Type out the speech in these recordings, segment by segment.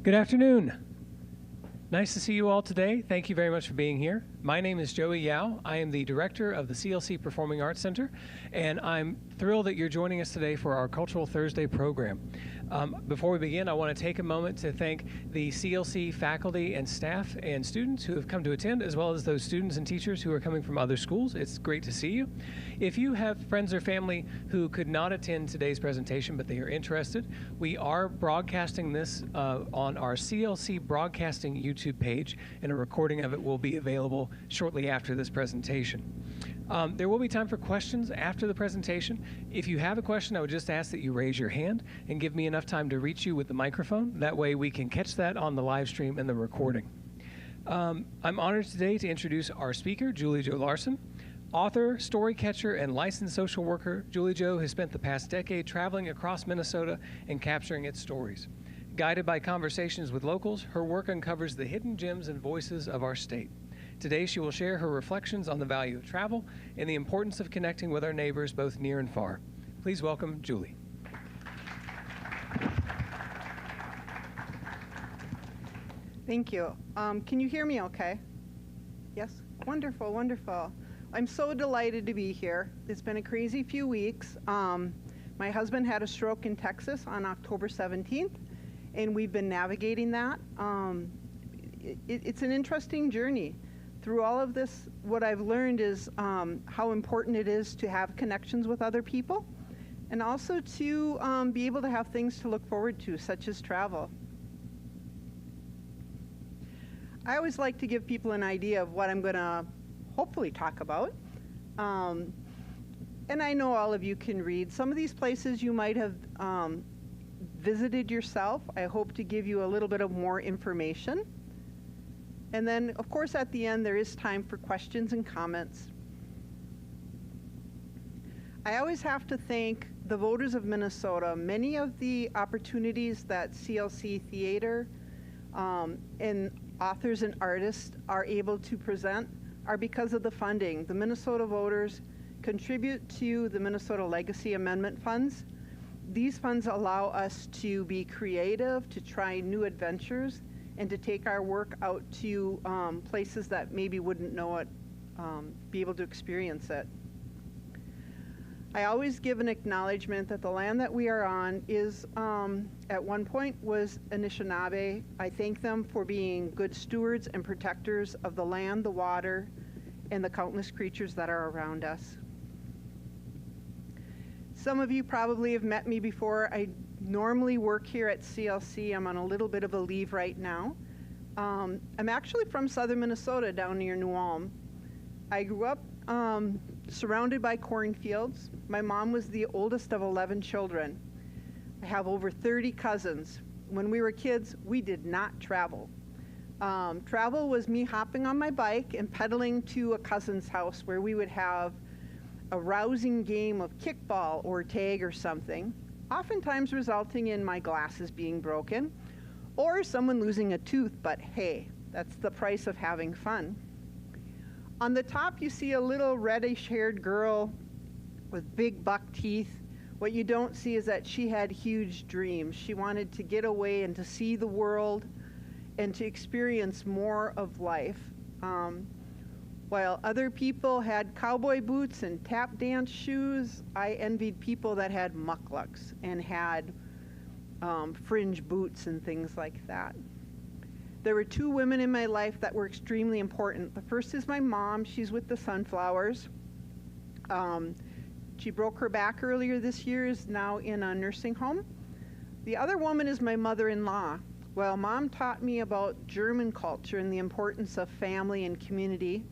Good afternoon. Nice to see you all today. Thank you very much for being here. My name is Joey Yao. I am the director of the CLC Performing Arts Center, and I'm thrilled that you're joining us today for our Cultural Thursday program. Before we begin, I want to take a moment to thank the CLC faculty and staff and students who have come to attend, as well as those students and teachers who are coming from other schools. It's great to see you. If you have friends or family who could not attend today's presentation, but they are interested, we are broadcasting this on our CLC Broadcasting YouTube page, and a recording of it will be available shortly after this presentation. There will be time for questions after the presentation. If you have a question, I would just ask that you raise your hand and give me enough time to reach you with the microphone. That way we can catch that on the live stream and the recording. I'm honored today to introduce our speaker, Julie Jo Larson. Author, story catcher, and licensed social worker, Julie Jo has spent the past decade traveling across Minnesota and capturing its stories. Guided by conversations with locals, her work uncovers the hidden gems and voices of our state. Today, she will share her reflections on the value of travel and the importance of connecting with our neighbors both near and far. Please welcome Julie. Thank you. Can you hear me okay? Yes? Wonderful, wonderful. I'm so delighted to be here. It's been a crazy few weeks. My husband had a stroke in Texas on October 17th, and we've been navigating that. It's an interesting journey. Through all of this, what I've learned is how important it is to have connections with other people, and also to be able to have things to look forward to, such as travel. I always like to give people an idea of what I'm going to hopefully talk about. And I know all of you can read. Some of these places you might have visited yourself. I hope to give you a little bit of more information. And then, of course, at the end, there is time for questions and comments. I always have to thank the voters of Minnesota. Many of the opportunities that CLC Theater and authors and artists are able to present are because of the funding. The Minnesota voters contribute to the Minnesota Legacy Amendment funds. These funds allow us to be creative, to try new adventures, and to take our work out to places that maybe wouldn't know it, be able to experience it. I always give an acknowledgement that the land that we are on is, at one point, was Anishinaabe. I thank them for being good stewards and protectors of the land, the water, and the countless creatures that are around us. Some of you probably have met me before. I normally work here at CLC. I'm on a little bit of a leave right now. I'm actually from southern Minnesota, down near New Ulm. I grew up surrounded by cornfields. My mom was the oldest of 11 children. I have over 30 cousins. When we were kids, we did not travel. Travel was me hopping on my bike and pedaling to a cousin's house where we would have a rousing game of kickball or tag or something, oftentimes resulting in my glasses being broken or someone losing a tooth, but hey, that's the price of having fun. On the top, you see a little reddish-haired girl with big buck teeth. What you don't see is that she had huge dreams. She wanted to get away and to see the world and to experience more of life. While other people had cowboy boots and tap dance shoes, I envied people that had mucklucks and had fringe boots and things like that. There were two women in my life that were extremely important. The first is my mom. She's with the Sunflowers. She broke her back earlier this year, is now in a nursing home. The other woman is my mother-in-law. Well, Mom taught me about German culture and the importance of family and community.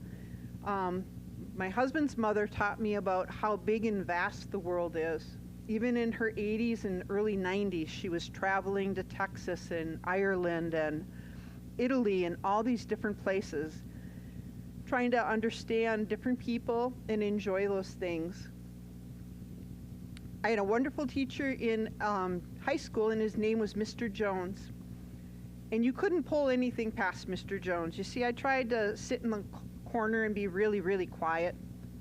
My husband's mother taught me about how big and vast the world is. Even in her 80s and early 90s, she was traveling to Texas and Ireland and Italy and all these different places, trying to understand different people and enjoy those things. I had a wonderful teacher in high school, and his name was Mr. Jones. And you couldn't pull anything past Mr. Jones. You see, I tried to sit in the corner and be really, really quiet,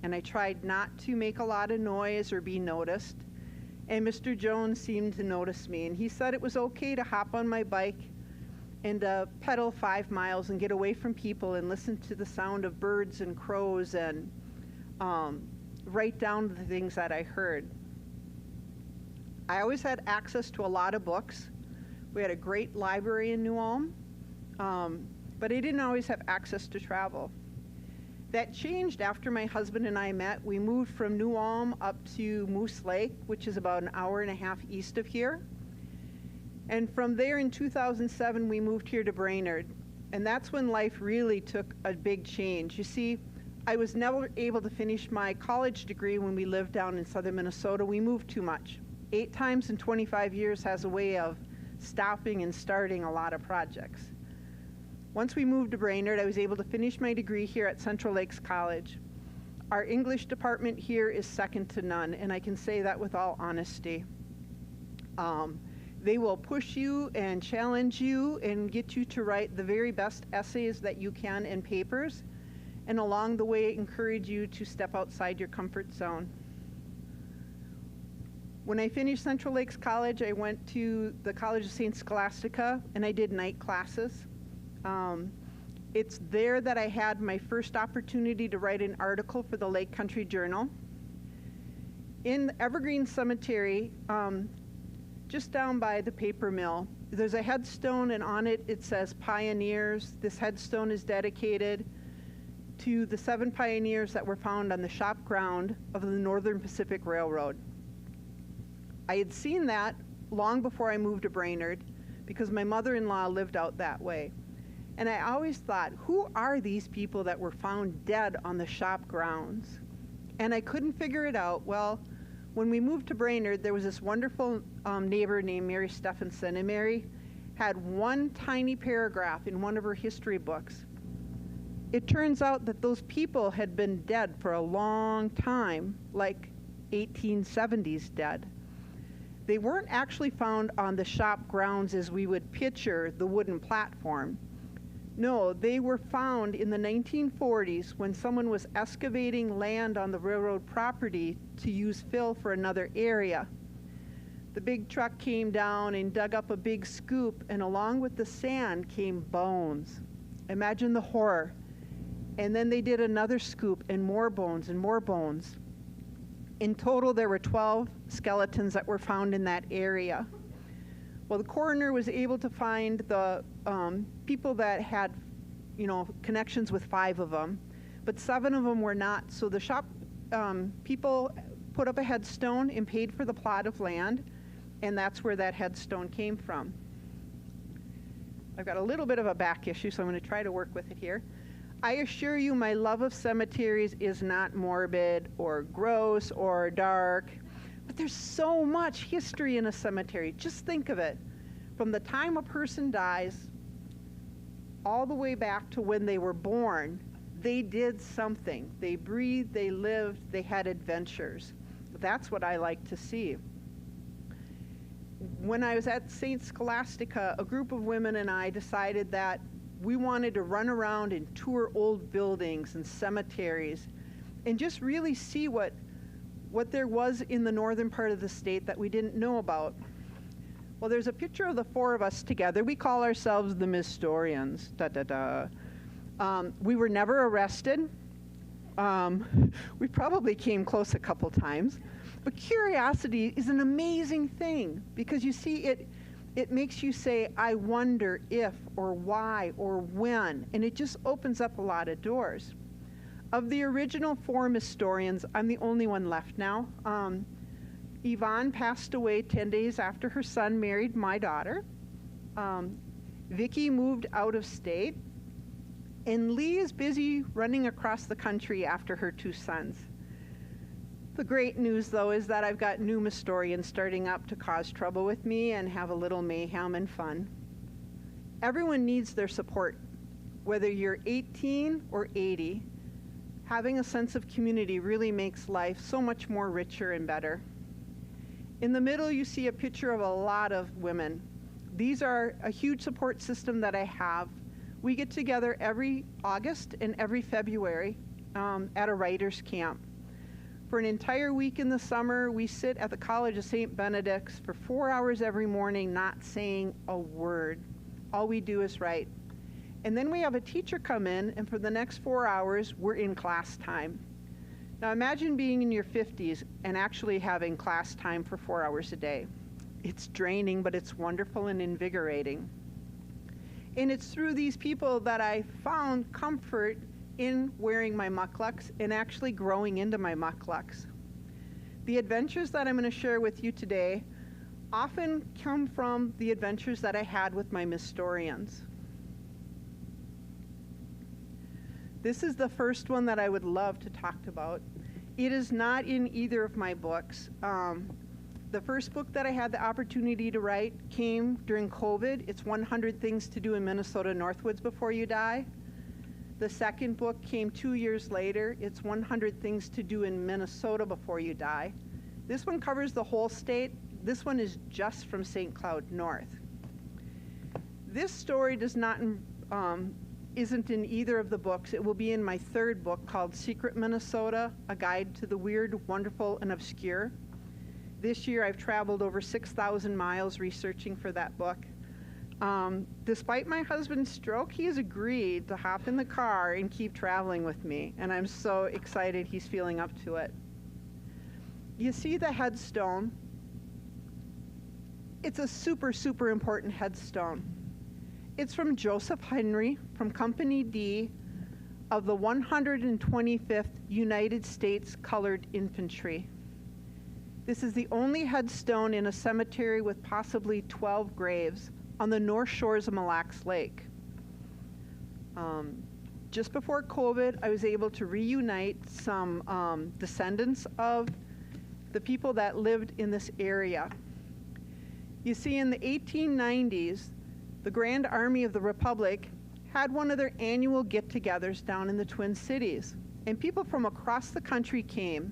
and I tried not to make a lot of noise or be noticed. And Mr. Jones seemed to notice me, and he said it was okay to hop on my bike and pedal 5 miles and get away from people and listen to the sound of birds and crows and write down the things that I heard. I always had access to a lot of books. We had a great library in New Ulm, but I didn't always have access to travel. That changed after my husband and I met. We moved from New Ulm up to Moose Lake, which is about an hour and a half east of here. And from there in 2007, we moved here to Brainerd. And that's when life really took a big change. You see, I was never able to finish my college degree when we lived down in southern Minnesota. We moved too much. 8 times in 25 years has a way of stopping and starting a lot of projects. Once we moved to Brainerd, I was able to finish my degree here at Central Lakes College. Our English department here is second to none, and I can say that with all honesty. They will push you and challenge you and get you to write the very best essays that you can in papers, and along the way encourage you to step outside your comfort zone. When I finished Central Lakes College, I went to the College of St. Scholastica, and I did night classes. It's there that I had my first opportunity to write an article for the Lake Country Journal. In Evergreen Cemetery, just down by the paper mill, there's a headstone, and on it it says Pioneers. This headstone is dedicated to the 7 pioneers that were found on the shop ground of the Northern Pacific Railroad. I had seen that long before I moved to Brainerd because my mother-in-law lived out that way. And I always thought, who are these people that were found dead on the shop grounds? And I couldn't figure it out. Well, when we moved to Brainerd, there was this wonderful neighbor named Mary Stephenson, and Mary had one tiny paragraph in one of her history books. It turns out that those people had been dead for a long time, like 1870s dead. They weren't actually found on the shop grounds as we would picture the wooden platform. No, they were found in the 1940s when someone was excavating land on the railroad property to use fill for another area. The big truck came down and dug up a big scoop, and along with the sand came bones. Imagine the horror. And then they did another scoop, and more bones and more bones. In total, there were 12 skeletons that were found in that area. Well, the coroner was able to find the people that had, connections with 5 of them, but 7 of them were not. So the shop people put up a headstone and paid for the plot of land, and that's where that headstone came from. I've got a little bit of a back issue, so I'm going to try to work with it here. I assure you, my love of cemeteries is not morbid or gross or dark. But there's so much history in a cemetery. Just think of it. From the time a person dies, all the way back to when they were born, they did something. They breathed, they lived, they had adventures. That's what I like to see. When I was at St. Scholastica, a group of women and I decided that we wanted to run around and tour old buildings and cemeteries and just really see what there was in the northern part of the state that we didn't know about. Well, there's a picture of the 4 of us together. We call ourselves the Mistorians. We were never arrested. We probably came close a couple times. But curiosity is an amazing thing because you see, it makes you say, I wonder if or why or when, and it just opens up a lot of doors. Of the original 4 Mistorians, I'm the only one left now. Yvonne passed away 10 days after her son married my daughter. Vicki moved out of state. And Lee is busy running across the country after her 2 sons. The great news, though, is that I've got new Mistorians starting up to cause trouble with me and have a little mayhem and fun. Everyone needs their support. Whether you're 18 or 80, having a sense of community really makes life so much more richer and better. In the middle, you see a picture of a lot of women. These are a huge support system that I have. We get together every August and every February at a writer's camp. For an entire week in the summer, we sit at the College of St. Benedict's for 4 hours every morning, not saying a word. All we do is write. And then we have a teacher come in, and for the next 4 hours, we're in class time. Now imagine being in your 50s and actually having class time for 4 hours a day. It's draining, but it's wonderful and invigorating. And it's through these people that I found comfort in wearing my mucklucks and actually growing into my mucklucks. The adventures that I'm going to share with you today often come from the adventures that I had with my Mistorians. This is the first one that I would love to talk about. It is not in either of my books. The first book that I had the opportunity to write came during COVID. It's 100 Things to Do in Minnesota Northwoods Before You Die. The second book came 2 years later. It's 100 Things to Do in Minnesota Before You Die. This one covers the whole state. This one is just from St. Cloud North. This story does not isn't in either of the books. It will be in my third book called Secret Minnesota, A Guide to the Weird, Wonderful, and Obscure. This year I've traveled over 6,000 miles researching for that book. Despite my husband's stroke, he has agreed to hop in the car and keep traveling with me, and I'm so excited he's feeling up to it. You see the headstone? It's a super, super important headstone. It's from Joseph Henry from Company D of the 125th United States Colored Infantry. This is the only headstone in a cemetery with possibly 12 graves on the north shores of Mille Lacs Lake. Just before COVID, I was able to reunite some descendants of the people that lived in this area. You see, in the 1890s, the Grand Army of the Republic had one of their annual get-togethers down in the Twin Cities, and people from across the country came,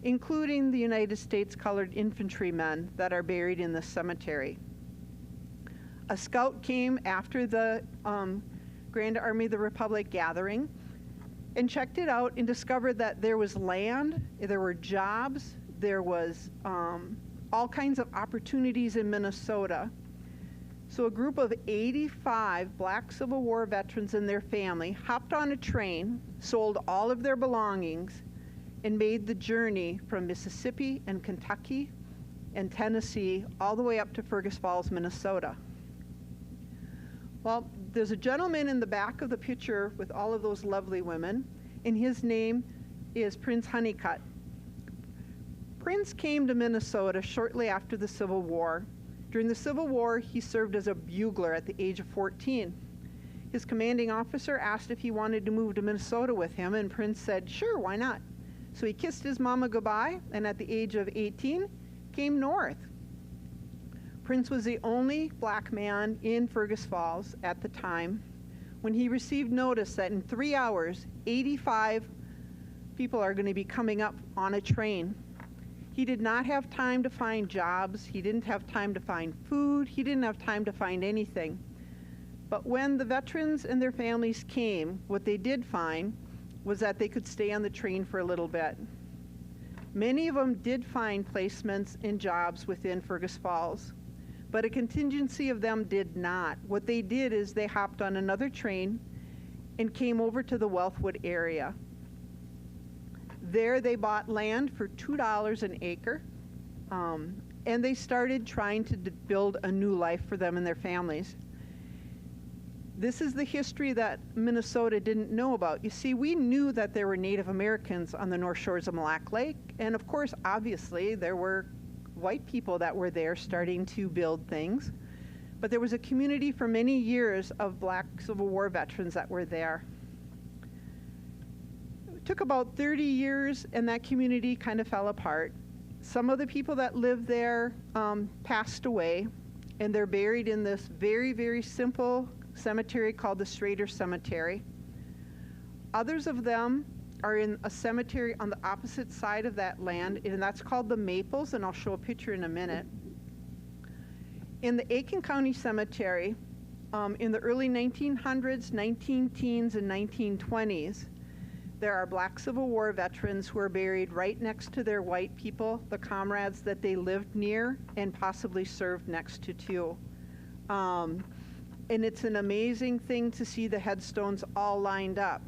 including the United States Colored Infantrymen that are buried in this cemetery. A scout came after the Grand Army of the Republic gathering and checked it out and discovered that there was land, there were jobs, there was all kinds of opportunities in Minnesota. So a group of 85 Black Civil War veterans and their family hopped on a train, sold all of their belongings, and made the journey from Mississippi and Kentucky and Tennessee all the way up to Fergus Falls, Minnesota. Well, there's a gentleman in the back of the picture with all of those lovely women, and his name is Prince Honeycutt. Prince came to Minnesota shortly after the Civil War. During the Civil War, he served as a bugler at the age of 14. His commanding officer asked if he wanted to move to Minnesota with him, and Prince said, sure, why not? So he kissed his mama goodbye, and at the age of 18, came north. Prince was the only black man in Fergus Falls at the time when he received notice that in 3 hours, 85 people are going to be coming up on a train. He did not have time to find jobs. He didn't have time to find food. He didn't have time to find anything. But when the veterans and their families came, what they did find was that they could stay on the train for a little bit. Many of them did find placements and jobs within Fergus Falls, but a contingency of them did not. What they did is they hopped on another train and came over to the Wellthwood area. There they bought land for $2 an acre, and they started trying to build a new life for them and their families. This is the history that Minnesota didn't know about. You see, we knew that there were Native Americans on the north shores of Mille Lacs Lake, and of course, obviously, there were white people that were there starting to build things. But there was a community for many years of Black Civil War veterans that were there. It took about 30 years, and that community kind of fell apart. Some of the people that lived there passed away, and they're buried in this very, very simple cemetery called the Schrader Cemetery. Others of them are in a cemetery on the opposite side of that land, and that's called the Maples, and I'll show a picture in a minute. In the Aiken County Cemetery, in the early 1900s, 19-teens, and 1920s, there are Black Civil War veterans who are buried right next to their white people, the comrades that they lived near and possibly served next to too. And it's an amazing thing to see the headstones all lined up.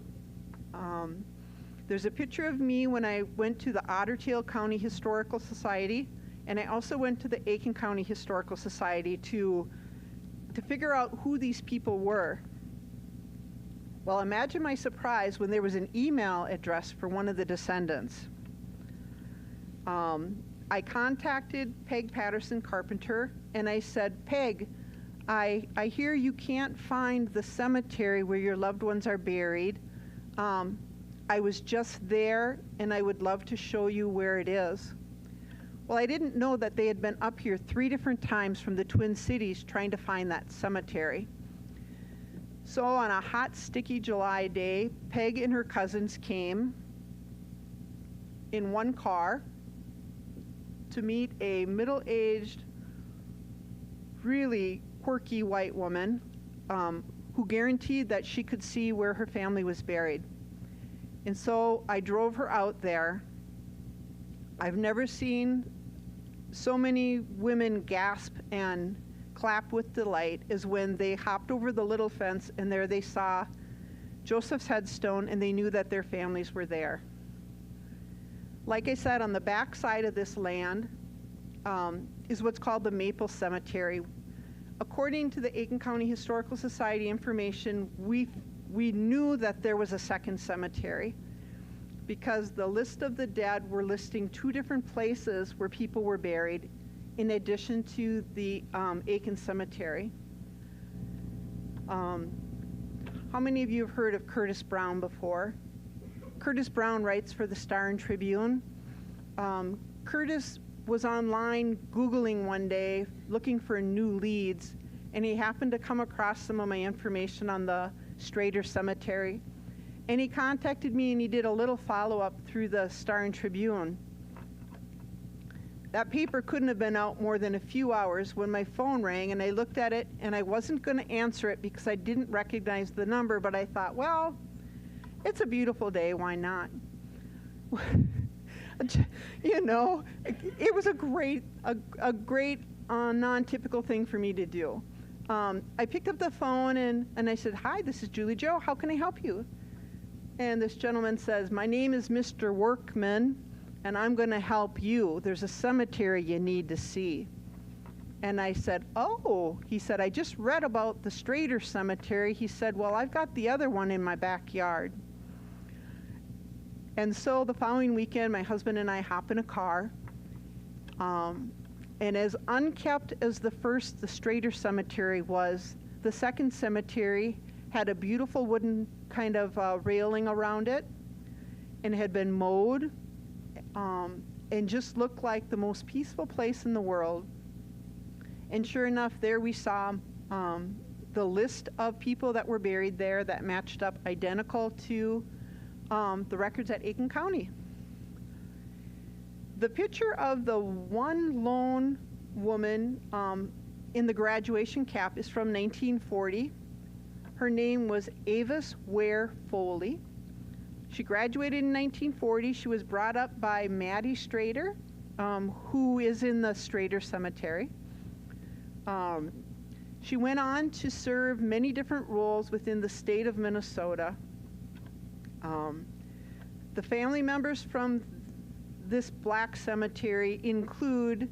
There's a picture of me when I went to the Otter Tail County Historical Society, and I also went to the Aiken County Historical Society to figure out who these people were. Well, imagine my surprise when there was an email address for one of the descendants. I contacted Peg Patterson Carpenter, and I said, Peg, I hear you can't find the cemetery where your loved ones are buried. I was just there, and I would love to show you where it is. Well, I didn't know that they had been up here 3 different times from the Twin Cities trying to find that cemetery. So on a hot, sticky July day, Peg and her cousins came in one car to meet a middle-aged, really quirky white woman who guaranteed that she could see where her family was buried. And so I drove her out there. I've never seen so many women gasp and clap with delight as when they hopped over the little fence and there they saw Joseph's headstone and they knew that their families were there. Like I said, on the back side of this land is what's called the Maple Cemetery. According to the Aiken County Historical Society information, we knew that there was a second cemetery because the list of the dead were listing 2 different places where people were buried in addition to the Aiken Cemetery. How many of you have heard of Curtis Brown before? Curtis Brown writes for the Star and Tribune. Curtis was online Googling one day looking for new leads, and he happened to come across some of my information on the Strader Cemetery. And he contacted me and he did a little follow-up through the Star and Tribune. That paper couldn't have been out more than a few hours when my phone rang, and I looked at it and I wasn't going to answer it because I didn't recognize the number, but I thought, well, it's a beautiful day, why not? You know, it was a great non-typical thing for me to do. I picked up the phone and I said, hi, this is Julie Joe, how can I help you? And this gentleman says, my name is Mr. Workman, and I'm going to help you. There's a cemetery you need to see. And I said, oh. He said, I just read about the Strader Cemetery. He said, well, I've got the other one in my backyard. And so the following weekend, my husband and I hop in a car. And as unkept as the Strader Cemetery was, the second cemetery had a beautiful wooden kind of railing around it and had been mowed and just looked like the most peaceful place in the world. And sure enough, there we saw the list of people that were buried there that matched up identical to the records at Aiken County. The picture of the one lone woman in the graduation cap is from 1940. Her name was Avis Ware Foley. She graduated in 1940. She was brought up by Maddie Strader, who is in the Strader Cemetery. She went on to serve many different roles within the state of Minnesota. The family members from this black cemetery include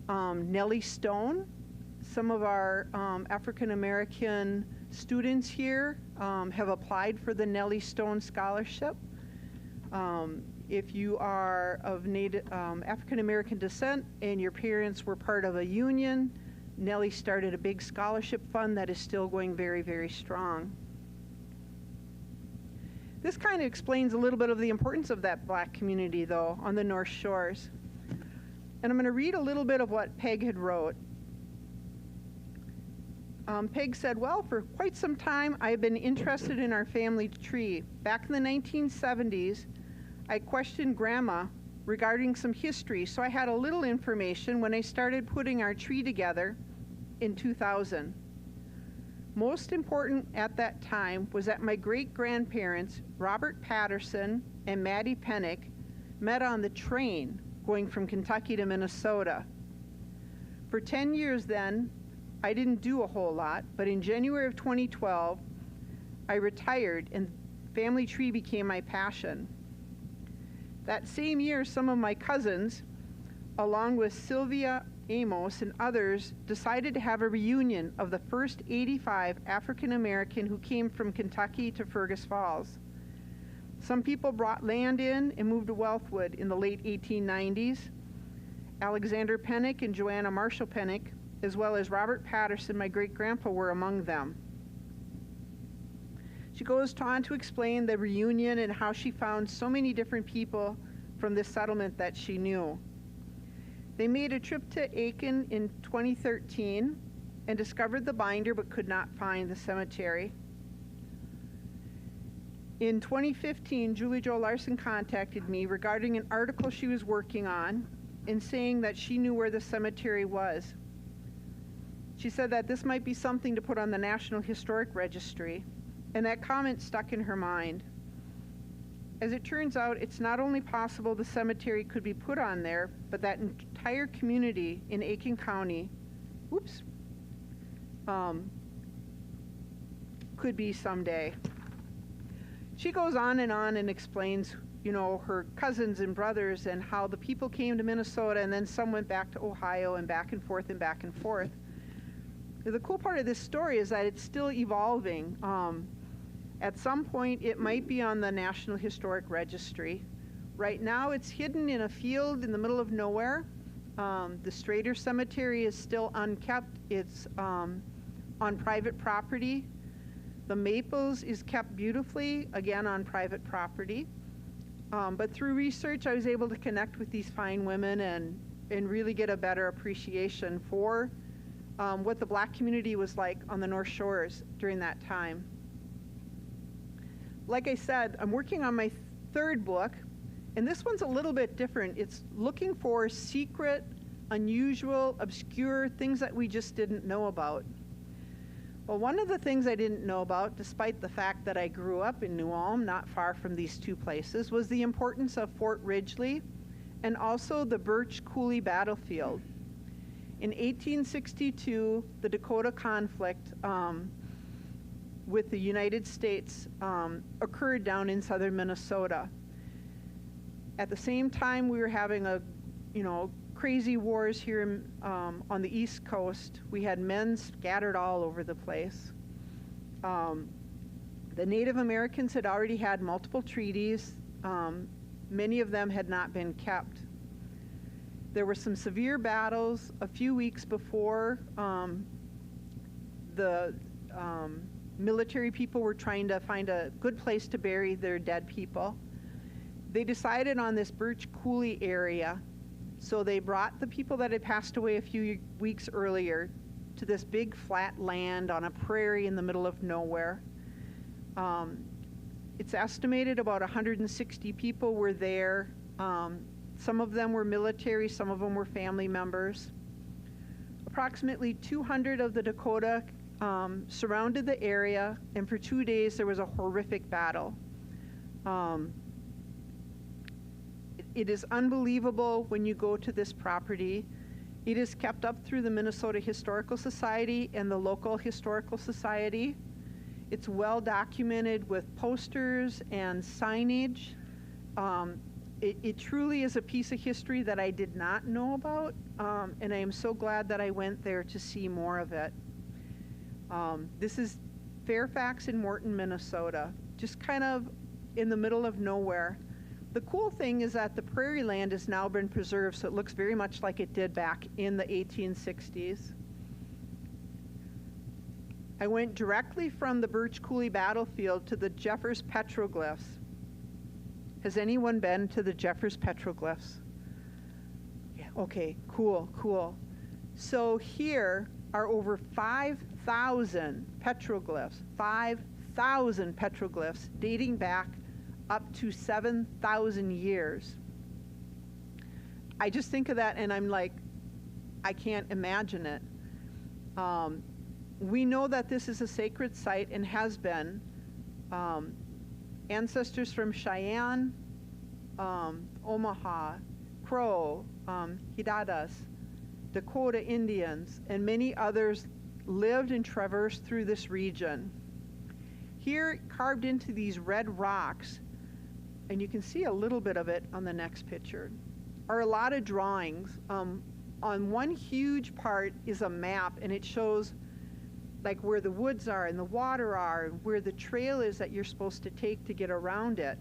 Nellie Stone. Some of our African American students here have applied for the Nellie Stone Scholarship. If you are of Native African American descent and your parents were part of a union, Nellie started a big scholarship fund that is still going very, very strong. This kind of explains a little bit of the importance of that black community, though, on the North Shores. And I'm going to read a little bit of what Peg had wrote. Peg said, well, for quite some time, I've been interested in our family tree. Back in the 1970s, I questioned Grandma regarding some history, so I had a little information when I started putting our tree together in 2000. Most important at that time was that my great-grandparents, Robert Patterson and Maddie Pennick, met on the train going from Kentucky to Minnesota. For 10 years then, I didn't do a whole lot, but in January of 2012, I retired and family tree became my passion. That same year, some of my cousins, along with Sylvia Amos and others, decided to have a reunion of the first 85 African American who came from Kentucky to Fergus Falls. Some people brought land in and moved to Wellthwood in the late 1890s. Alexander Pennick and Joanna Marshall Pennick, as well as Robert Patterson, my great-grandpa, were among them. She goes on to explain the reunion and how she found so many different people from this settlement that she knew. They made a trip to Aiken in 2013 and discovered the binder but could not find the cemetery. In 2015, Julie Jo Larson contacted me regarding an article she was working on and saying that she knew where the cemetery was. She said that this might be something to put on the National Historic Registry, and that comment stuck in her mind. As it turns out, it's not only possible the cemetery could be put on there, but that entire community in Aiken County, could be someday. She goes on and explains, you know, her cousins and brothers and how the people came to Minnesota and then some went back to Ohio and back and forth and back and forth. The cool part of this story is that it's still evolving. At some point, it might be on the National Historic Registry. Right now, it's hidden in a field in the middle of nowhere. The Strader Cemetery is still unkept. It's on private property. The Maples is kept beautifully, again, on private property. But through research, I was able to connect with these fine women and really get a better appreciation for what the Black community was like on the North Shores during that time. Like I said, I'm working on my third book, and this one's a little bit different. It's looking for secret, unusual, obscure things that we just didn't know about. Well, one of the things I didn't know about, despite the fact that I grew up in New Ulm, not far from these two places, was the importance of Fort Ridgely and also the Birch Coulee battlefield. In 1862, the Dakota conflict with the United States occurred down in southern Minnesota. At the same time, we were having crazy wars here on the East Coast. We had men scattered all over the place. The Native Americans had already had multiple treaties. Many of them had not been kept. There were some severe battles a few weeks before the military people were trying to find a good place to bury their dead people. They decided on this Birch Coulee area, so they brought the people that had passed away a few weeks earlier to this big flat land on a prairie in the middle of nowhere. It's estimated about 160 people were there. Some of them were military, some of them were family members. Approximately 200 of the Dakota surrounded the area, and for 2 days there was a horrific battle. It is unbelievable when you go to this property. It is kept up through the Minnesota Historical Society and the local historical society. It's well documented with posters and signage. It truly is a piece of history that I did not know about, and I am so glad that I went there to see more of it. This is Fairfax and Morton, Minnesota, just kind of in the middle of nowhere. The cool thing is that the prairie land has now been preserved, so it looks very much like it did back in the 1860s. I went directly from the Birch Coulee battlefield to the Jeffers petroglyphs. Has anyone been to the Jeffers petroglyphs? Yeah, okay, cool. So here are over 5,000 petroglyphs, 5,000 petroglyphs dating back up to 7,000 years. I just think of that and I'm like, I can't imagine it. We know that this is a sacred site and has been. Ancestors from Cheyenne, Omaha, Crow, Hidadas, Dakota Indians, and many others lived and traversed through this region. Here, carved into these red rocks, and you can see a little bit of it on the next picture, are a lot of drawings. On one huge part is a map, and it shows like where the woods are and the water are, and where the trail is that you're supposed to take to get around it.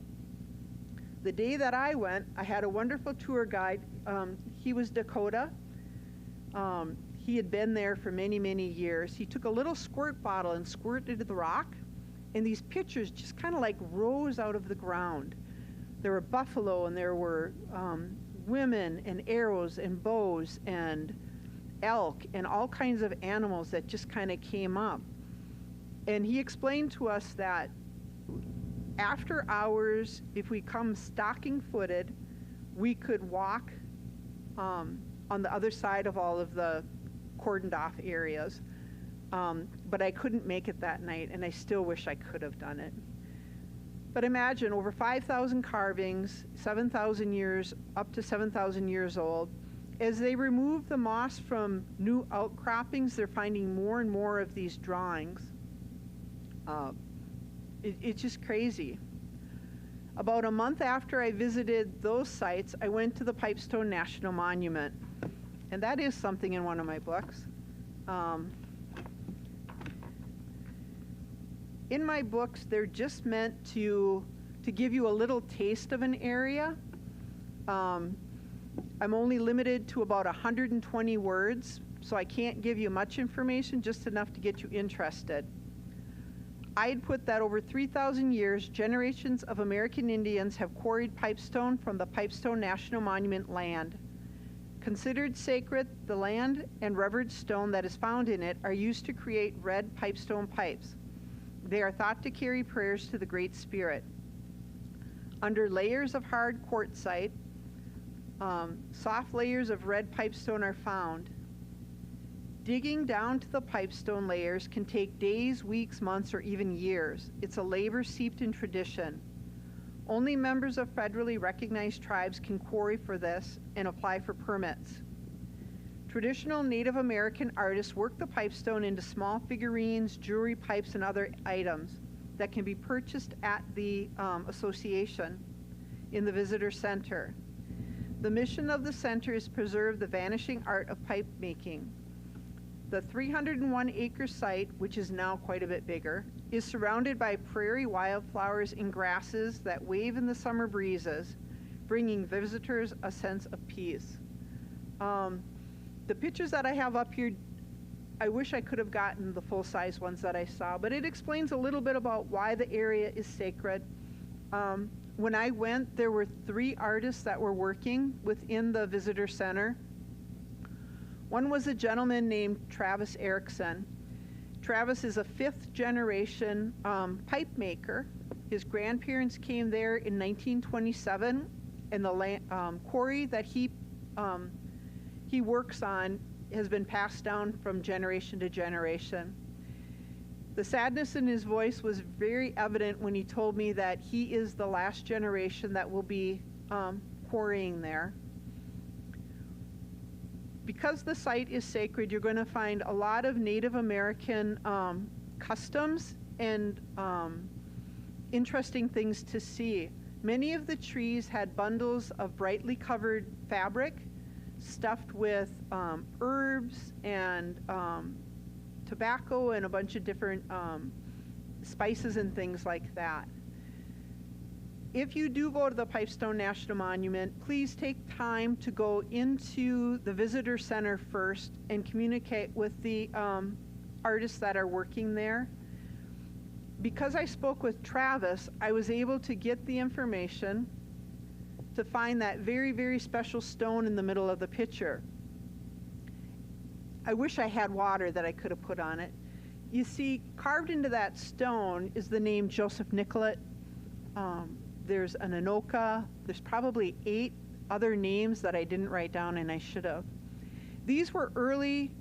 The day that I went, I had a wonderful tour guide. He was Dakota. He had been there for many, many years. He took a little squirt bottle and squirted the rock, and these pictures just kind of like rose out of the ground. There were buffalo, and there were women and arrows and bows and elk and all kinds of animals that just kind of came up. And he explained to us that after hours, if we come stocking-footed, we could walk on the other side of all of the cordoned-off areas. But I couldn't make it that night, and I still wish I could have done it. But imagine over 5,000 carvings, 7,000 years, up to 7,000 years old. As they remove the moss from new outcroppings, they're finding more and more of these drawings. It's just crazy. About a month after I visited those sites, I went to the Pipestone National Monument. And that is something in one of my books. In my books, they're just meant to give you a little taste of an area. I'm only limited to about 120 words, so I can't give you much information, just enough to get you interested. I'd put that over 3,000 years, generations of American Indians have quarried pipestone from the Pipestone National Monument land. Considered sacred, the land and revered stone that is found in it are used to create red pipestone pipes. They are thought to carry prayers to the Great Spirit. Under layers of hard quartzite, soft layers of red pipestone are found. Digging down to the pipestone layers can take days, weeks, months, or even years. It's a labor steeped in tradition. Only members of federally recognized tribes can quarry for this and apply for permits. Traditional Native American artists work the pipestone into small figurines, jewelry, pipes, and other items that can be purchased at the association in the visitor center. The mission of the center is to preserve the vanishing art of pipe making. The 301-acre site, which is now quite a bit bigger, is surrounded by prairie wildflowers and grasses that wave in the summer breezes, bringing visitors a sense of peace. The pictures that I have up here, I wish I could have gotten the full-size ones that I saw, but it explains a little bit about why the area is sacred. When I went, there were 3 artists that were working within the visitor center. One was a gentleman named Travis Erickson. Travis is a 5th-generation pipe maker. His grandparents came there in 1927, and the quarry that he works on has been passed down from generation to generation. The sadness in his voice was very evident when he told me that he is the last generation that will be quarrying there. Because the site is sacred, you're going to find a lot of Native American customs and interesting things to see. Many of the trees had bundles of brightly covered fabric stuffed with herbs and tobacco and a bunch of different spices and things like that. If you do go to the Pipestone National Monument, please take time to go into the visitor center first and communicate with the artists that are working there. Because I spoke with Travis, I was able to get the information to find that very, very special stone in the middle of the picture. I wish I had water that I could have put on it. You see, carved into that stone is the name Joseph Nicollet. There's an Anoka. There's probably 8 other names that I didn't write down, and I should have. These were early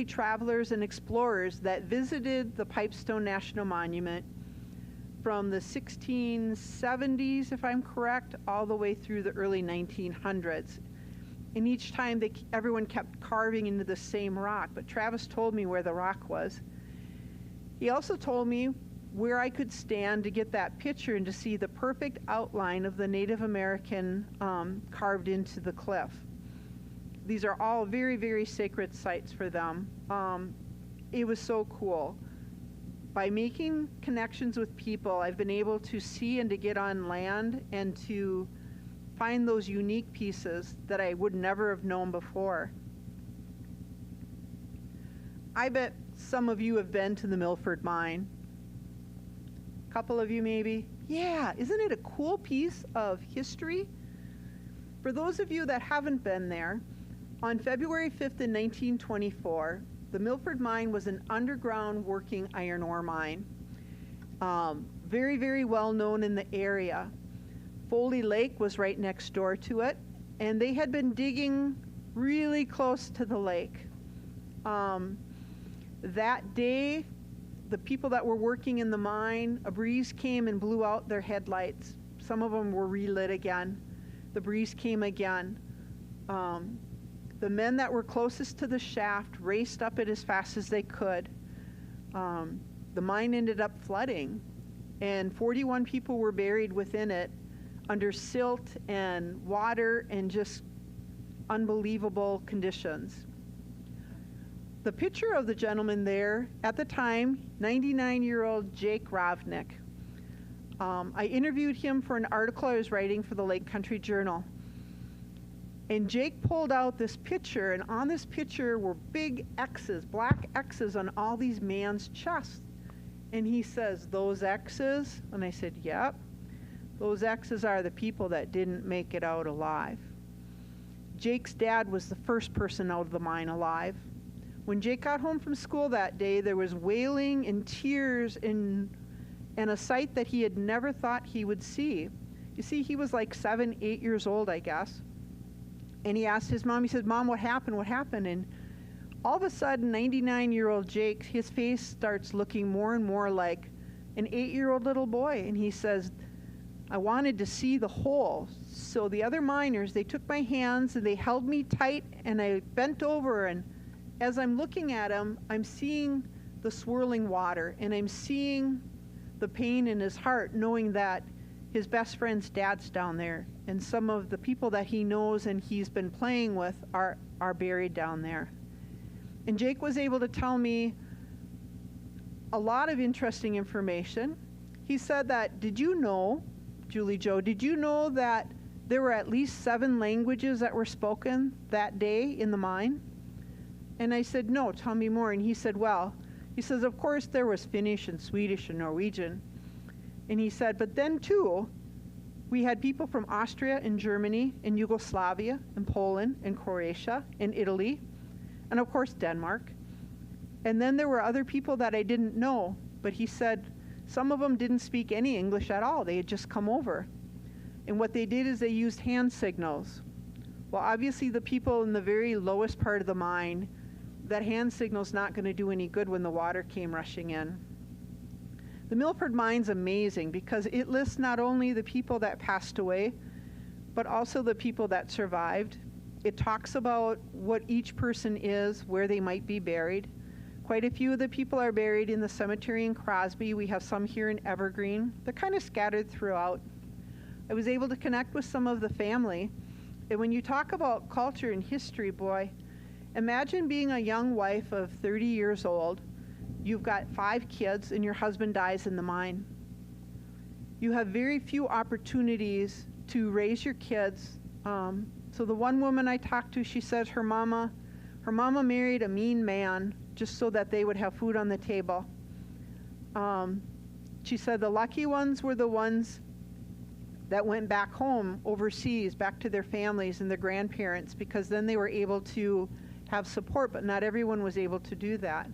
travelers and explorers that visited the Pipestone National Monument from the 1670s, if I'm correct, all the way through the early 1900s. And each time everyone kept carving into the same rock, but Travis told me where the rock was. He also told me where I could stand to get that picture and to see the perfect outline of the Native American carved into the cliff. These are all very, very sacred sites for them. It was so cool. By making connections with people, I've been able to see and to get on land and to find those unique pieces that I would never have known before. I bet some of you have been to the Milford Mine. A couple of you maybe. Yeah, isn't it a cool piece of history? For those of you that haven't been there, on February 5th in 1924, the Milford Mine was an underground working iron ore mine. Very, very well known in the area. Foley Lake was right next door to it, and they had been digging really close to the lake. That day, the people that were working in the mine, a breeze came and blew out their headlights. Some of them were relit again. The breeze came again. The men that were closest to the shaft raced up it as fast as they could. The mine ended up flooding, and 41 people were buried within it under silt and water and just unbelievable conditions. The picture of the gentleman there, at the time, 99-year-old Jake Rovnick. I interviewed him for an article I was writing for the Lake Country Journal. And Jake pulled out this picture, and on this picture were big X's, black X's on all these men's chests. And he says, "Those X's?" And I said, "Yep. Those X's are the people that didn't make it out alive." Jake's dad was the first person out of the mine alive. When Jake got home from school that day, there was wailing and tears and a sight that he had never thought he would see. You see, he was like 7, 8 years old, I guess. And he asked his mom, he said, "Mom, what happened? What happened?" And all of a sudden, 99-year-old Jake, his face starts looking more and more like an 8-year-old little boy. And he says, "I wanted to see the hole." So the other miners, they took my hands and they held me tight, and I bent over, and as I'm looking at him, I'm seeing the swirling water, and I'm seeing the pain in his heart, knowing that his best friend's dad's down there, and some of the people that he knows and he's been playing with are buried down there. And Jake was able to tell me a lot of interesting information. He said that, "Did you know, Julie Joe, did you know that there were at least 7 languages that were spoken that day in the mine?" And I said, "No, tell me more." And he said, "Well," he says, "of course there was Finnish and Swedish and Norwegian." And he said, "But then too, we had people from Austria and Germany and Yugoslavia and Poland and Croatia and Italy and of course Denmark. And then there were other people that I didn't know, but he said some of them didn't speak any English at all. They had just come over. And what they did is they used hand signals. Well, obviously the people in the very lowest part of the mine, that hand signal's not going to do any good when the water came rushing in. The Milford Mine's amazing because it lists not only the people that passed away, but also the people that survived. It talks about what each person is, where they might be buried. Quite a few of the people are buried in the cemetery in Crosby. We have some here in Evergreen. They're kind of scattered throughout. I was able to connect with some of the family. And when you talk about culture and history, boy, imagine being a young wife of 30 years old. You've got 5 kids and your husband dies in the mine. You have very few opportunities to raise your kids. So the one woman I talked to, she says her mama married a mean man just so that they would have food on the table. She said the lucky ones were the ones that went back home overseas, back to their families and their grandparents, because then they were able to have support, but not everyone was able to do that.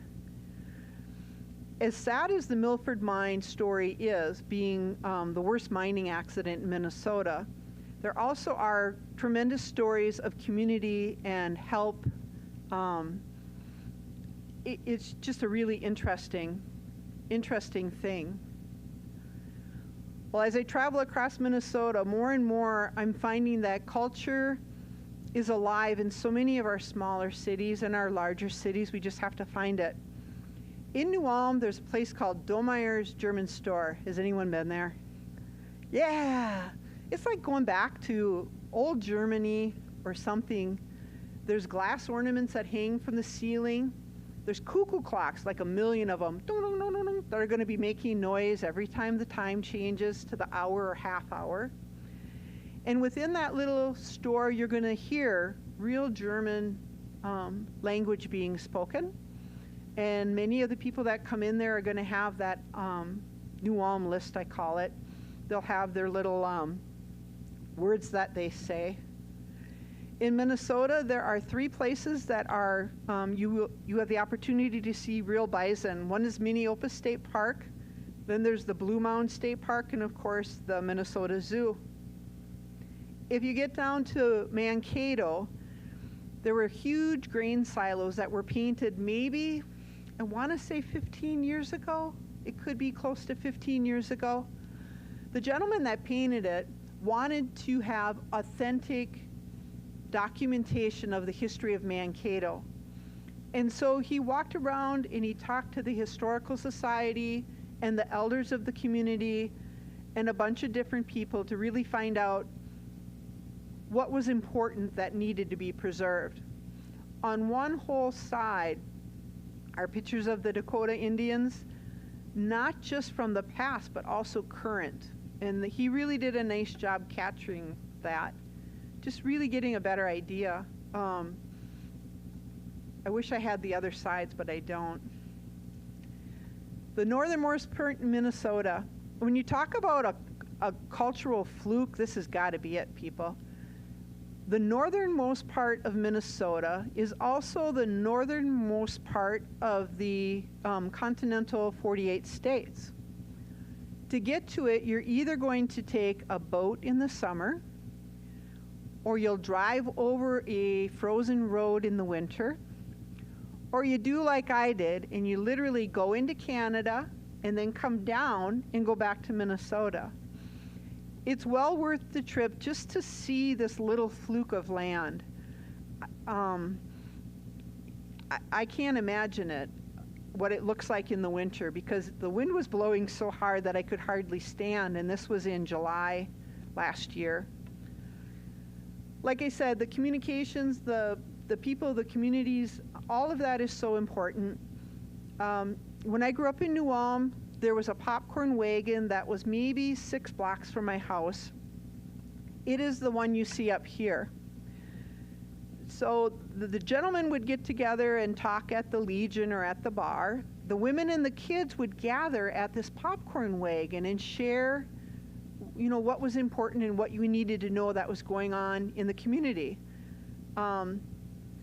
As sad as the Milford Mine story is, being the worst mining accident in Minnesota, there also are tremendous stories of community and help. It's just a really interesting thing. Well, as I travel across Minnesota, more and more I'm finding that culture is alive in so many of our smaller cities and our larger cities. We just have to find it. In New Ulm, there's a place called Dohmeyer's German Store. Has anyone been there? Yeah, it's like going back to old Germany or something. There's glass ornaments that hang from the ceiling. There's cuckoo clocks, like 1 million of them, that are going to be making noise every time the time changes to the hour or half hour. And within that little store, you're going to hear real German language being spoken. And many of the people that come in there are going to have that New Ulm list, I call it. They'll have their little words that they say. In Minnesota, there are 3 places that are, you have the opportunity to see real bison. One is Minneopa State Park, then there's the Blue Mound State Park, and of course the Minnesota Zoo. If you get down to Mankato, there were huge grain silos that were painted maybe, I want to say 15 years ago. It could be close to 15 years ago. The gentleman that painted it wanted to have authentic documentation of the history of Mankato. And so he walked around and he talked to the Historical Society and the elders of the community and a bunch of different people to really find out what was important that needed to be preserved. On one whole side are pictures of the Dakota Indians, not just from the past, but also current. And he really did a nice job capturing that. Just really getting a better idea. I wish I had the other sides, but I don't. The northernmost part in Minnesota, when you talk about a cultural fluke, this has got to be it, people. The northernmost part of Minnesota is also the northernmost part of the continental 48 states. To get to it, you're either going to take a boat in the summer, or you'll drive over a frozen road in the winter, or you do like I did, and you literally go into Canada and then come down and go back to Minnesota. It's well worth the trip just to see this little fluke of land. I can't imagine it, what it looks like in the winter, because the wind was blowing so hard that I could hardly stand, and this was in July last year. Like I said, the communications, the people, the communities, all of that is so important. When I grew up in New Ulm, there was a popcorn wagon that was maybe 6 blocks from my house. It is the one you see up here. So the gentlemen would get together and talk at the Legion or at the bar. The women and the kids would gather at this popcorn wagon and share, you know, what was important and what you needed to know that was going on in the community.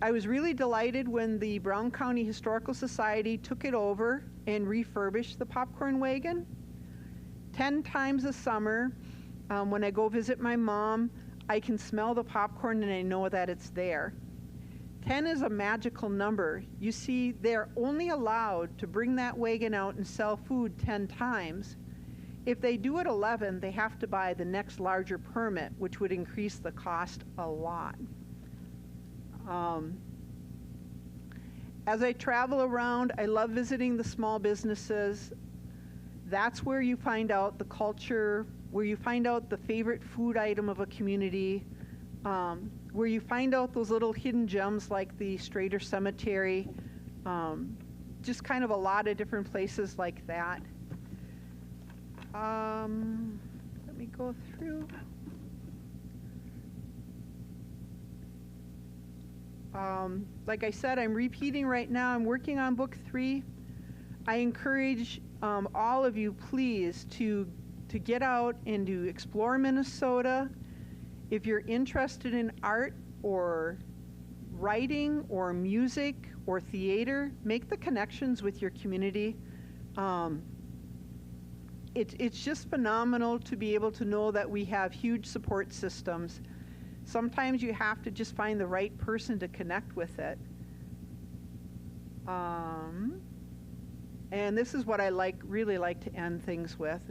I was really delighted when the Brown County Historical Society took it over and refurbished the popcorn wagon. 10 times a summer, when I go visit my mom, I can smell the popcorn and I know that it's there. 10 is a magical number. You see, they're only allowed to bring that wagon out and sell food 10 times. If they do it 11, they have to buy the next larger permit, which would increase the cost a lot. As I travel around, I love visiting the small businesses. That's where you find out the culture, where you find out the favorite food item of a community, where you find out those little hidden gems like the Strader Cemetery, just kind of a lot of different places like that. Let me go through. Like I said, I'm repeating right now. I'm working on book 3. I encourage all of you, please, to get out and to explore Minnesota. If you're interested in art or writing or music or theater, make the connections with your community. It's just phenomenal to be able to know that we have huge support systems. Sometimes you have to just find the right person to connect with it. And this is what I really like to end things with.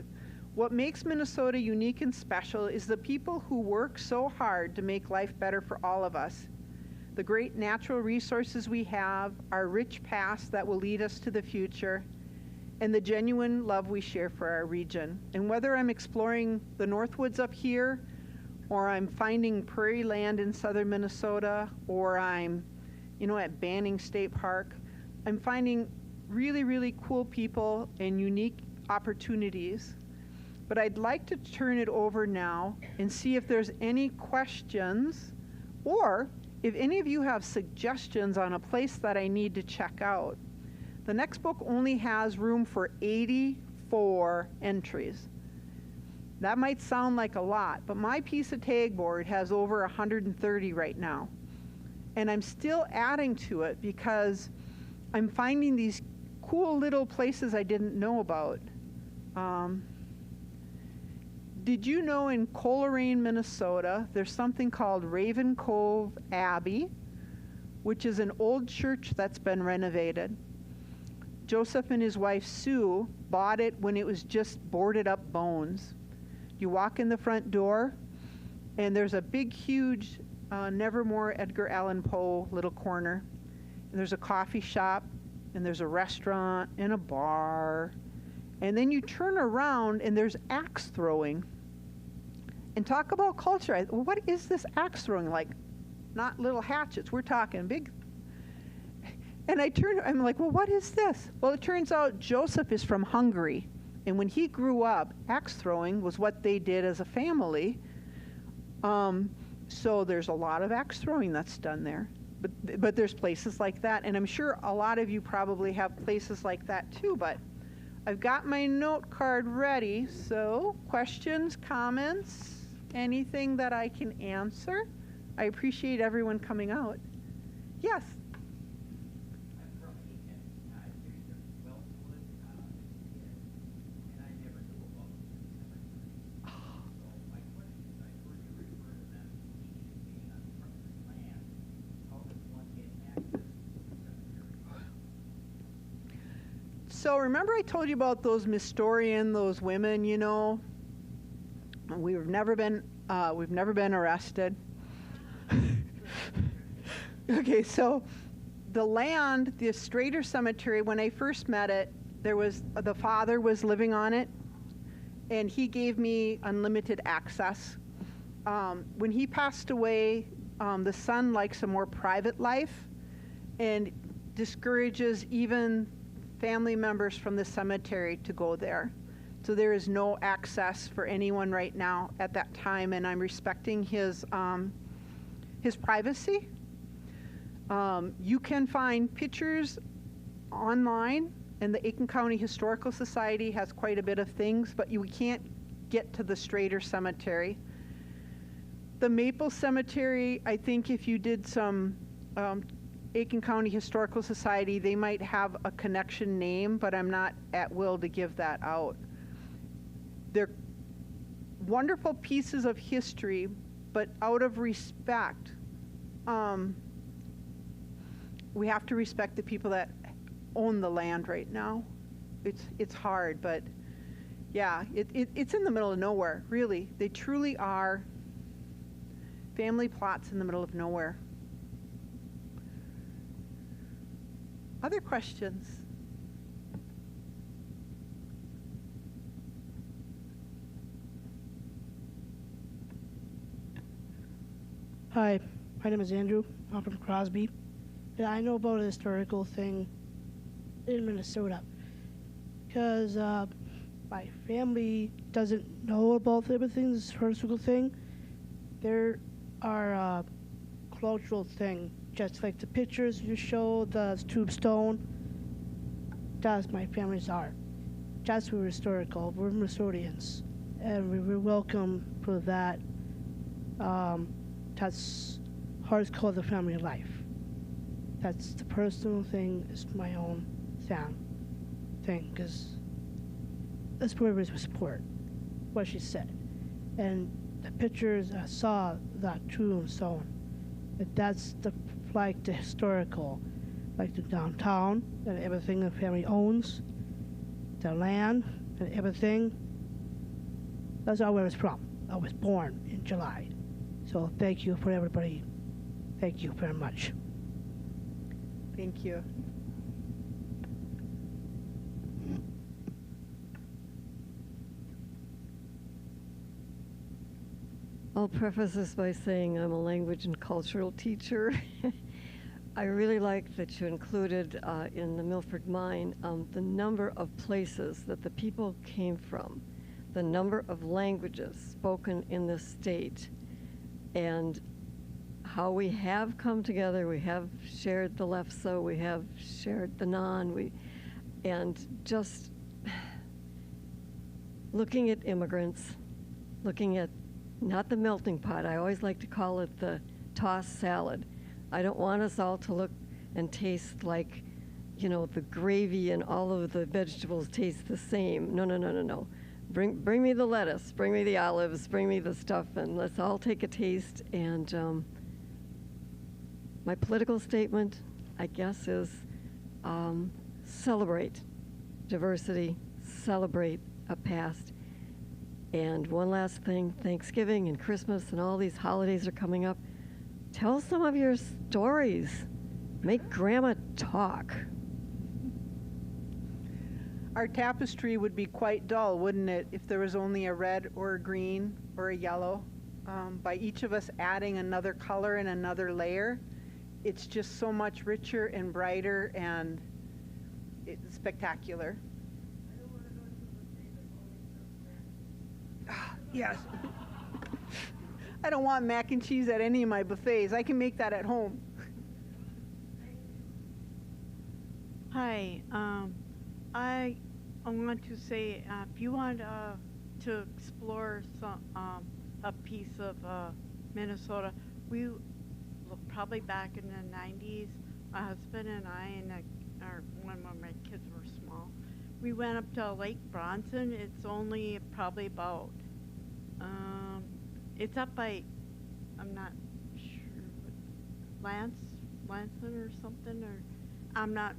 What makes Minnesota unique and special is the people who work so hard to make life better for all of us. The great natural resources we have, our rich past that will lead us to the future, and the genuine love we share for our region. And whether I'm exploring the Northwoods up here, or I'm finding prairie land in southern Minnesota, or I'm, at Banning State Park, I'm finding really, really cool people and unique opportunities. But I'd like to turn it over now and see if there's any questions, or if any of you have suggestions on a place that I need to check out. The next book only has room for 84 entries. That might sound like a lot, but my piece of tag board has over 130 right now. And I'm still adding to it because I'm finding these cool little places I didn't know about. Did you know in Coleraine, Minnesota, there's something called Raven Cove Abbey, which is an old church that's been renovated. Joseph and his wife Sue bought it when it was just boarded up bones. You walk in the front door, and there's a big, huge Nevermore Edgar Allan Poe little corner. And there's a coffee shop, and there's a restaurant, and a bar. And then you turn around, and there's axe throwing. And talk about culture. What is this axe throwing like? Not little hatchets. We're talking big. And I'm like, well, what is this? Well, it turns out Joseph is from Hungary. And when he grew up, axe throwing was what they did as a family. So there's a lot of axe throwing that's done there. But there's places like that. And I'm sure a lot of you probably have places like that too. But I've got my note card ready. So questions, comments, anything that I can answer? I appreciate everyone coming out. Yes? I'm from Aiken. I used to Wellswood and I never knew about the cemetery. So my question is, I heard you refer to them each being on private land. How does one get access to the cemetery? So remember I told you about those Mystorian, those women, We've never been arrested. Okay, so the land, the Strader Cemetery, when I first met it, the father was living on it, and he gave me unlimited access. When he passed away, the son likes a more private life and discourages even family members from the cemetery to go there. So there is no access for anyone right now at that time, and I'm respecting his privacy. You can find pictures online, and the Aiken County Historical Society has quite a bit of things, but you can't get to the Strader Cemetery. The Maple Cemetery, I think if you did some Aiken County Historical Society, they might have a connection name, but I'm not at will to give that out. They're wonderful pieces of history, but out of respect, we have to respect the people that own the land right now. It's hard, but yeah, it's in the middle of nowhere, really. They truly are family plots in the middle of nowhere. Other questions? Hi, my name is Andrew. I'm from Crosby. And I know about a historical thing in Minnesota because my family doesn't know about everything, this historical thing. There are a cultural thing, just like the pictures you show, the tombstone. That's my family's art. That's we're historical. We're Minnesotans, and we're welcome for that. That's hard to call the family life. That's the personal thing, is my own thing, because that's where we support what she said. And the pictures I saw, that tombstone, that's like the historical, like the downtown and everything the family owns, the land and everything. That's not where I was from. I was born in July. So thank you for everybody. Thank you very much. Thank you. I'll preface this by saying I'm a language and cultural teacher. I really like that you included in the Milford Mine the number of places that the people came from, the number of languages spoken in this state, and how we have come together. We have shared the Lefse, we have shared the Non, and just looking at immigrants, looking at not the melting pot. I always like to call it the tossed salad. I don't want us all to look and taste like, you know, the gravy and all of the vegetables taste the same. No, no, no, no, no. Bring me the lettuce, bring me the olives, bring me the stuff, and let's all take a taste. And my political statement, I guess, is celebrate diversity, celebrate a past. And one last thing, Thanksgiving and Christmas and all these holidays are coming up. Tell some of your stories. Make Grandma talk. Our tapestry would be quite dull, wouldn't it, if there was only a red or a green or a yellow? By each of us adding another color and another layer, it's just so much richer and brighter, and it's spectacular. Yes. I don't want mac and cheese at any of my buffets. I can make that at home. Hi. I want to say, if you want to explore some a piece of Minnesota, we probably back in the 90s, my husband and I and when my kids were small, we went up to Lake Bronson. It's only probably about it's up by, I'm not sure, Larson or something, or I'm not,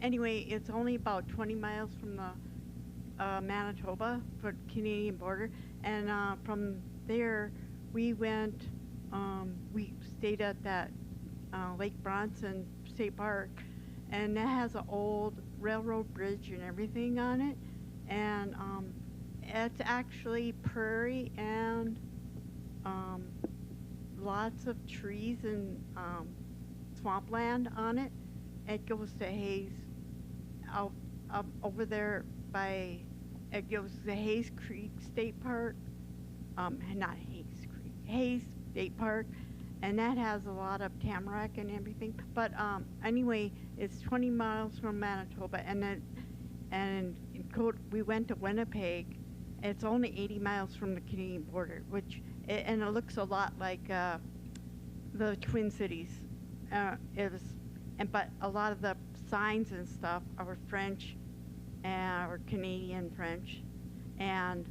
anyway, it's only about 20 miles from the Manitoba for Canadian border, and from there we went, we stayed at that Lake Bronson State Park, and that has an old railroad bridge and everything on it, and it's actually prairie and lots of trees and swampland on it. It goes to Hayes, out over there by, it goes to Hayes Creek State Park, not Hayes Creek, Hayes State Park, and that has a lot of tamarack and everything. But anyway, it's 20 miles from Manitoba, and we went to Winnipeg. It's only 80 miles from the Canadian border, and it looks a lot like the Twin Cities. But a lot of the signs and stuff are French or Canadian French, and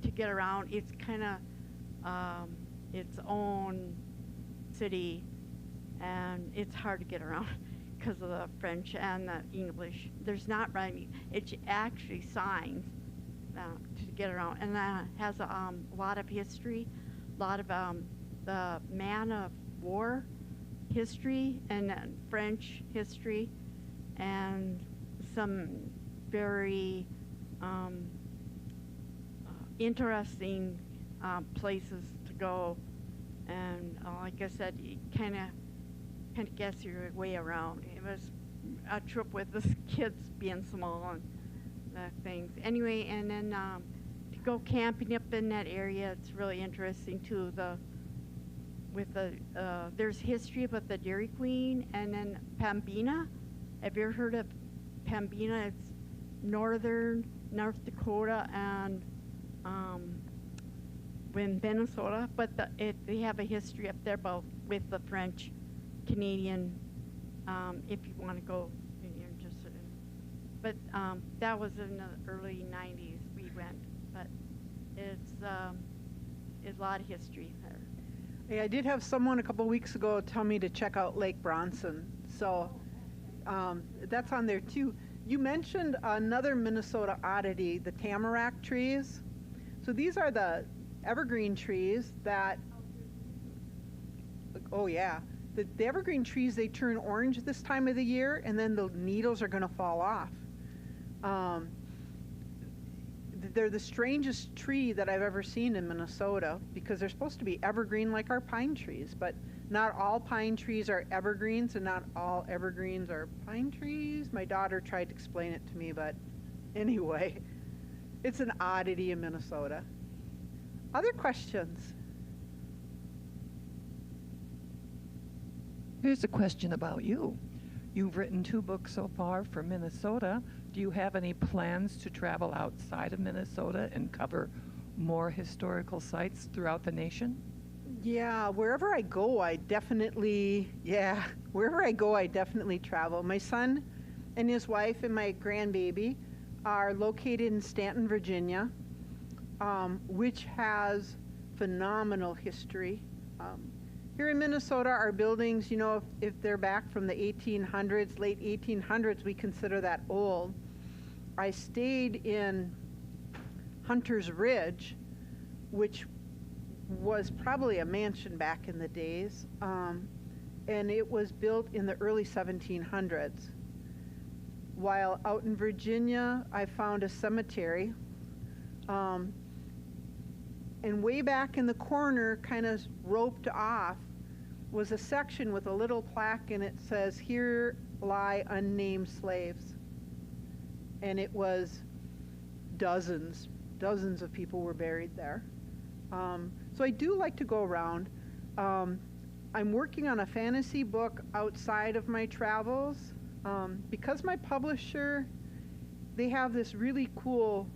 to get around, it's kind of its own city, and it's hard to get around because of the French and the English. There's not writing; it's actually signs to get around, and that has a lot of history, a lot of the man of war history and French history, and some very interesting places to go. And like I said, you kind of guess your way around. It was a trip with the kids being small and things. Anyway, and then to go camping up in that area, it's really interesting too. There's history about the Dairy Queen, and then Pembina. Have you ever heard of Pembina? It's North Dakota and in Minnesota, but they have a history up there with the French Canadian. If you want to go, and you're interested in. But that was in the early 90s we went, but it's a lot of history there. Hey, I did have someone a couple weeks ago tell me to check out Lake Bronson, so that's on there too. You mentioned another Minnesota oddity, the tamarack trees. So these are the evergreen trees that, oh yeah, the evergreen trees, they turn orange this time of the year, and then the needles are going to fall off. They're the strangest tree that I've ever seen in Minnesota, because they're supposed to be evergreen like our pine trees, but not all pine trees are evergreens and not all evergreens are pine trees. My daughter tried to explain it to me, but anyway, it's an oddity in Minnesota. Other questions? Here's a question about you. You've written 2 books so far for Minnesota. Do you have any plans to travel outside of Minnesota and cover more historical sites throughout the nation? Yeah, wherever I go, I definitely travel. My son and his wife and my grandbaby are located in Stanton, Virginia, which has phenomenal history. Here in Minnesota, our buildings, you know, if they're back from the 1800s, late 1800s, we consider that old. I stayed in Hunter's Ridge, which was probably a mansion back in the days, and it was built in the early 1700s. While out in Virginia, I found a cemetery, and way back in the corner, kind of roped off, was a section with a little plaque, and it says, "Here lie unnamed slaves." And it was dozens of people were buried there. So I do like to go around. I'm working on a fantasy book outside of my travels. Because my publisher, they have this really cool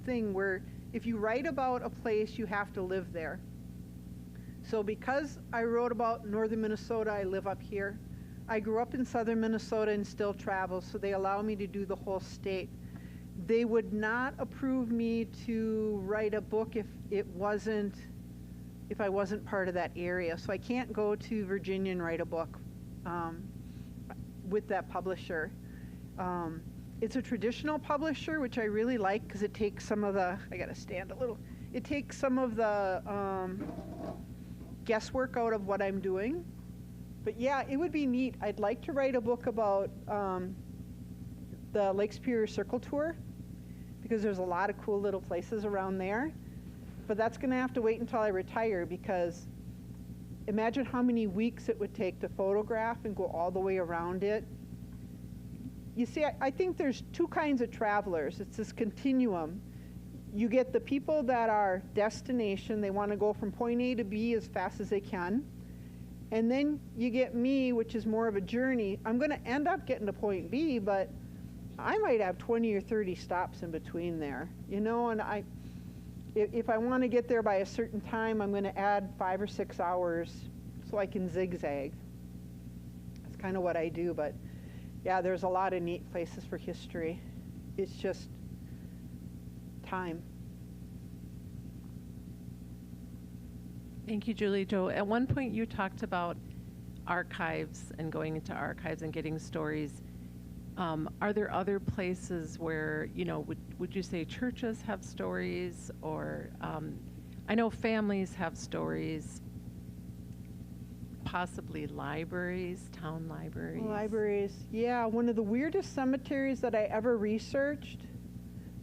thing where if you write about a place, you have to live there. So because I wrote about northern Minnesota, I live up here. I grew up in southern Minnesota and still travel, so they allow me to do the whole state. They would not approve me to write a book if I wasn't part of that area. So I can't go to Virginia and write a book with that publisher. It's a traditional publisher, which I really like because it takes some of the, I gotta stand a little, it takes some of the guesswork out of what I'm doing. But yeah, it would be neat. I'd like to write a book about the Lake Superior Circle Tour, because there's a lot of cool little places around there. But that's gonna have to wait until I retire, because imagine how many weeks it would take to photograph and go all the way around it. You see, I think there's 2 kinds of travelers. It's this continuum. You get the people that are destination. They want to go from point A to B as fast as they can. And then you get me, which is more of a journey. I'm going to end up getting to point B, but I might have 20 or 30 stops in between there. You know, and if I want to get there by a certain time, I'm going to add 5 or 6 hours so I can zigzag. That's kind of what I do, but yeah, there's a lot of neat places for history. It's just time. Thank you, Julie Jo. At one point you talked about archives and going into archives and getting stories. Are there other places where, you know, would you say churches have stories, or I know families have stories, possibly libraries, town libraries? Libraries, yeah. One of the weirdest cemeteries that I ever researched,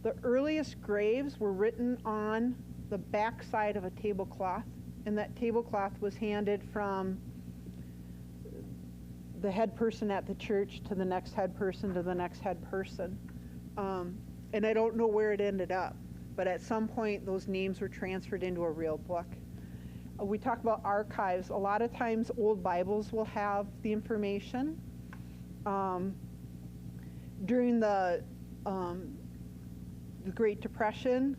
the earliest graves were written on the back side of a tablecloth, and that tablecloth was handed from the head person at the church to the next head person to the next head person. And I don't know where it ended up, but at some point those names were transferred into a real book. We talk about archives. A lot of times old Bibles will have the information. During the Great Depression,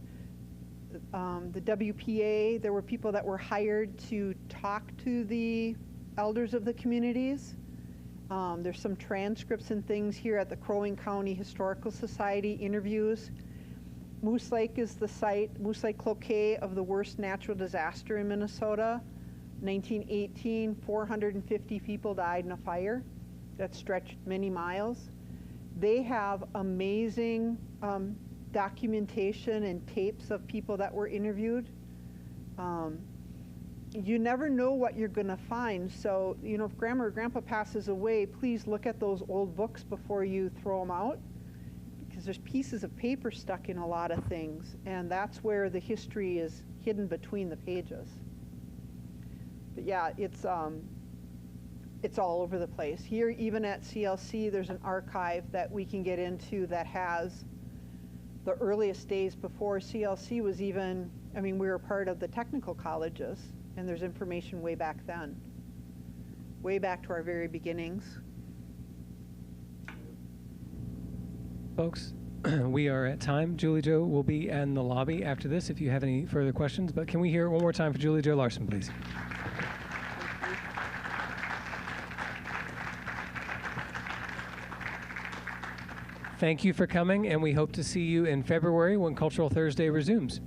the WPA, there were people that were hired to talk to the elders of the communities. There's some transcripts and things here at the Crow Wing County Historical Society interviews. Moose Lake is the site, Moose Lake Cloquet, of the worst natural disaster in Minnesota. 1918, 450 people died in a fire that stretched many miles. They have amazing documentation and tapes of people that were interviewed. You never know what you're going to find. So, you know, if Grandma or Grandpa passes away, please look at those old books before you throw them out, because there's pieces of paper stuck in a lot of things, and that's where the history is hidden between the pages. But yeah, it's all over the place. Here, even at CLC, there's an archive that we can get into that has the earliest days before CLC was even, I mean, we were part of the technical colleges, and there's information way back then, way back to our very beginnings. Folks, we are at time. Julie Jo will be in the lobby after this if you have any further questions, but can we hear it one more time for Julie Jo Larson, please? Thank you for coming, and we hope to see you in February when Cultural Thursday resumes.